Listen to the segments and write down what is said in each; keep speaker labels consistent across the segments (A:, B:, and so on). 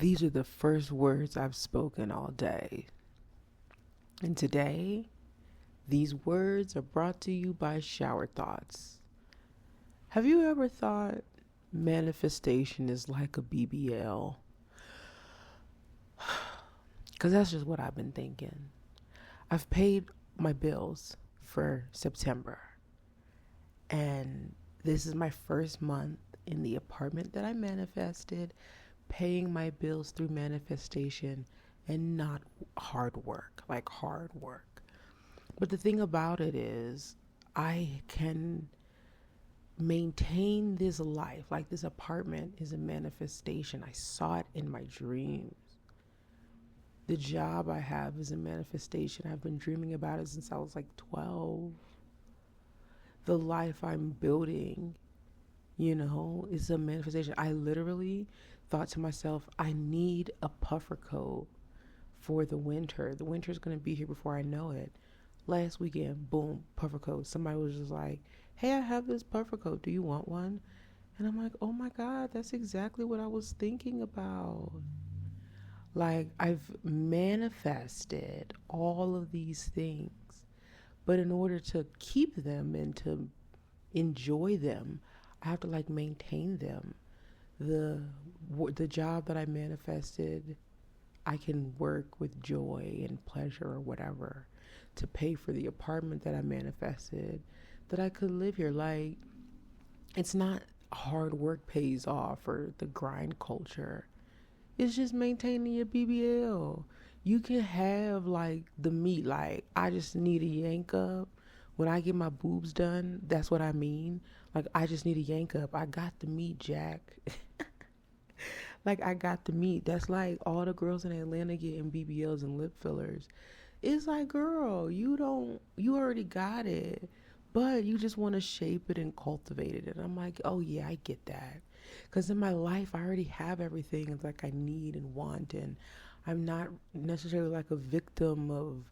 A: These are the first words I've spoken all day. And today, these words are brought to you by Shower Thoughts. Have you ever thought manifestation is like a BBL? Because that's just what I've been thinking. I've paid my bills for September, and this is my first month in the apartment that I manifested, paying my bills through manifestation and not hard work, like hard work. But the thing about it is, I can maintain this life. Like, this apartment is a manifestation. I saw it in my dreams. The job I have is a manifestation. I've been dreaming about it since I was like 12. The life I'm building, is a manifestation. I literally thought to myself, I need a puffer coat for the winter. The winter's going to be here before I know it. Last weekend, boom, puffer coat. Somebody was just like, hey, I have this puffer coat. Do you want one? And I'm like, oh my God, that's exactly what I was thinking about. Like, I've manifested all of these things, but in order to keep them and to enjoy them, I have to like maintain them. The job that I manifested, I can work with joy and pleasure or whatever to pay for the apartment that I manifested, that I could live here. Like, it's not hard work pays off or the grind culture. It's just maintaining your BBL. You can have like the meat. Like, I just need a yank up. When I get my boobs done, that's what I mean. Like, I just need a yank up. I got the meat, Jack. Like, I got the meat. That's like all the girls in Atlanta getting BBLs and lip fillers. It's like, girl, you already got it, but you just want to shape it and cultivate it. And I'm like, oh yeah, I get that. Because in my life, I already have everything it's like I need and want. And I'm not necessarily like a victim of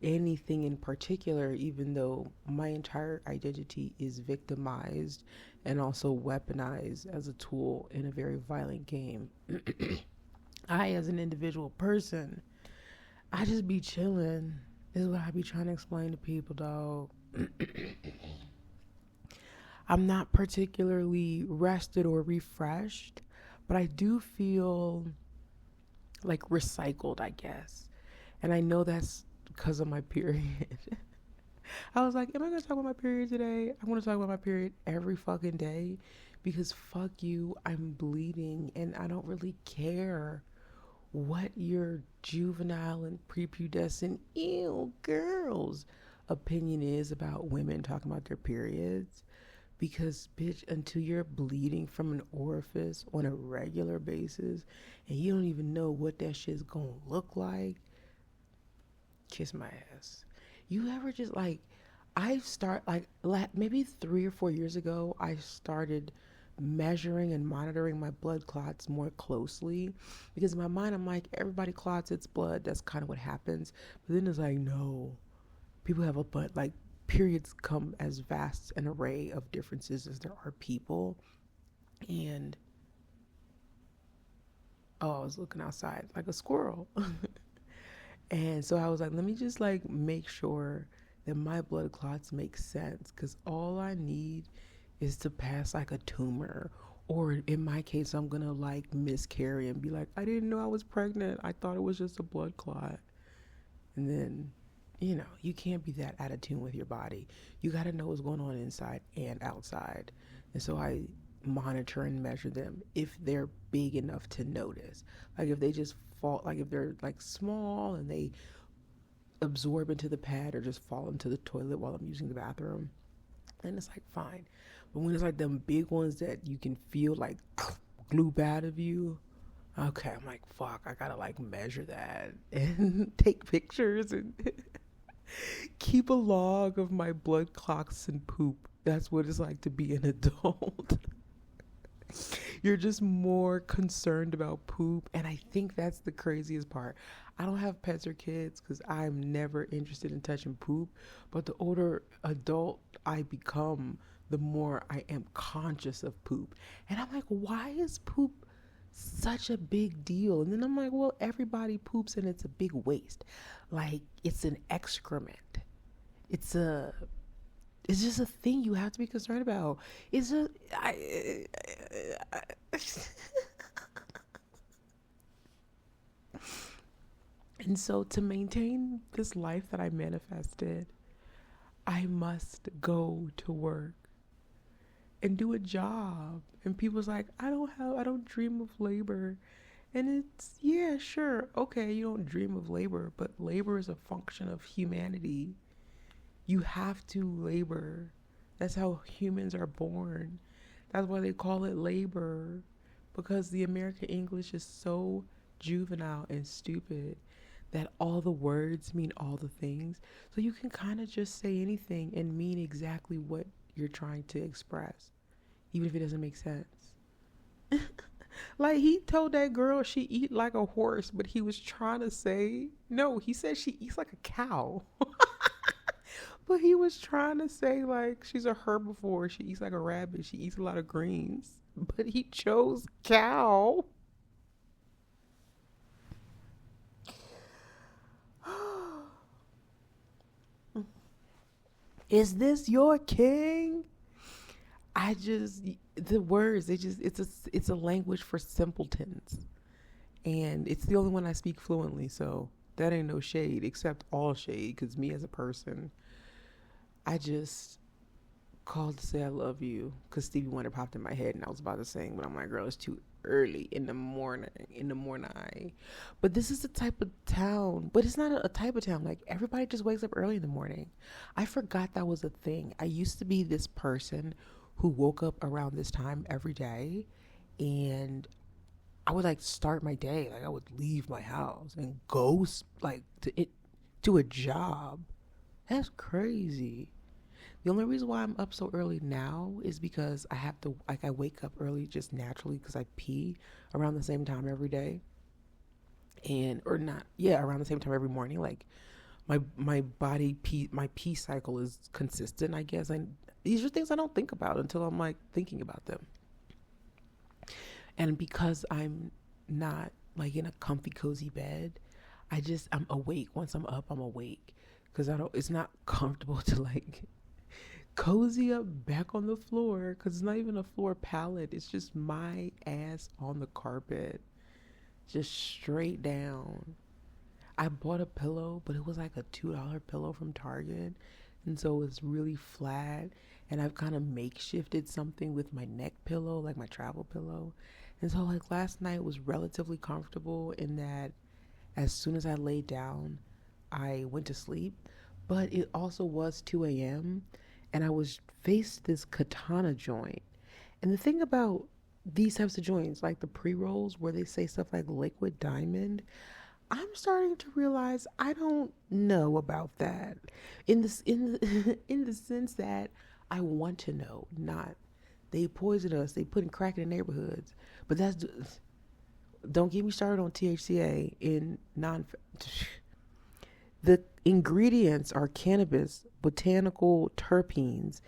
A: anything in particular, even though my entire identity is victimized and also weaponized as a tool in a very violent game. I, as an individual person, I just be chilling. This is what I be trying to explain to people, dog. I'm not particularly rested or refreshed, but I do feel like recycled, I guess. And I know that's because of my period. I was like, am I going to talk about my period today? I'm going to talk about my period every fucking day because fuck you, I'm bleeding and I don't really care what your juvenile and prepubescent ew girls opinion is about women talking about their periods. Because, bitch, until you're bleeding from an orifice on a regular basis and you don't even know what that shit's gonna look like, kiss my ass. You ever just like, maybe 3 or 4 years ago, I started measuring and monitoring my blood clots more closely because in my mind, I'm like, everybody clots its blood. That's kind of what happens. But then it's like, no, people have a butt, like, periods come as vast an array of differences as there are people. And I was looking outside like a squirrel. And so I was like, let me just like make sure that my blood clots make sense, because all I need is to pass like a tumor, or in my case, I'm gonna like miscarry and be like, I didn't know I was pregnant, I thought it was just a blood clot. And then, you can't be that out of tune with your body. You got to know what's going on inside and outside. And so I monitor and measure them if they're big enough to notice. Like, if they just fall, like if they're like small and they absorb into the pad or just fall into the toilet while I'm using the bathroom, then it's like fine. But when it's like them big ones that you can feel like glue out of you, okay, I'm like, fuck, I gotta like measure that and take pictures and keep a log of my blood clots and poop. That's what it's like to be an adult. You're just more concerned about poop. And I think that's the craziest part. I don't have pets or kids because I'm never interested in touching poop. But the older adult I become, the more I am conscious of poop. And I'm like, why is poop such a big deal. And then I'm like, well, everybody poops and it's a big waste. Like, it's an excrement. It's a it's just a thing you have to be concerned about. It's a I And so to maintain this life that I manifested, I must go to work and do a job. And people's like, I don't dream of labor. And it's, yeah, sure, okay, you don't dream of labor, but labor is a function of humanity. You have to labor. That's how humans are born. That's why they call it labor, because the American English is so juvenile and stupid that all the words mean all the things. So you can kind of just say anything and mean exactly what you're trying to express, even if it doesn't make sense. Like, he told that girl she eat like a horse, but he was trying to say, no, he said she eats like a cow. But he was trying to say, like, she's a herbivore. She eats like a rabbit. She eats a lot of greens. But he chose cow. Is this your king? I just, the words, it's a language for simpletons. And it's the only one I speak fluently. So that ain't no shade, except all shade. Because me as a person, I just called to say I love you because Stevie Wonder popped in my head and I was about to sing, but I'm like, girl, it's too early in the morning. But this is the type of town, but it's not a type of town. Like, everybody just wakes up early in the morning. I forgot that was a thing. I used to be this person who woke up around this time every day, and I would like start my day. Like, I would leave my house and go like to a job. That's crazy. The only reason why I'm up so early now is because I have to, like, I wake up early just naturally because I pee around the same time every day. And, or not, yeah, around the same time every morning. Like, my body pee, my pee cycle is consistent, I guess. And these are things I don't think about until I'm like thinking about them. And because I'm not like in a comfy, cozy bed, I'm awake. Once I'm up, I'm awake. Because it's not comfortable to like cozy up back on the floor, because it's not even a floor pallet. It's just my ass on the carpet, just straight down. I bought a pillow, but it was like a $2 pillow from Target, and so it's really flat. And I've kind of makeshifted something with my neck pillow, like my travel pillow. And so, like, last night was relatively comfortable in that as soon as I laid down, I went to sleep. But it also was 2 a.m. and I was faced this katana joint. And the thing about these types of joints, like the pre-rolls where they say stuff like liquid diamond, I'm starting to realize I don't know about that. In the sense that I want to know, not they poison us, they put in crack in the neighborhoods. But don't get me started on THCA in non. The ingredients are cannabis, botanical terpenes,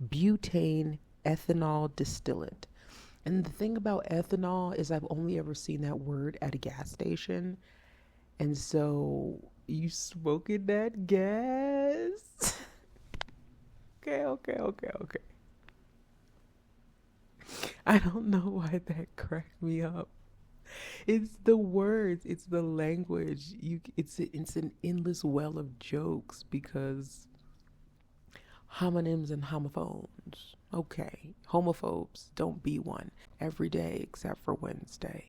A: butane, ethanol distillate. And the thing about ethanol is I've only ever seen that word at a gas station. And so, you smoking that gas? Okay. I don't know why that cracked me up. It's the words, it's the language. It's an endless well of jokes because homonyms and homophones. Okay, homophobes, don't be one every day except for Wednesday.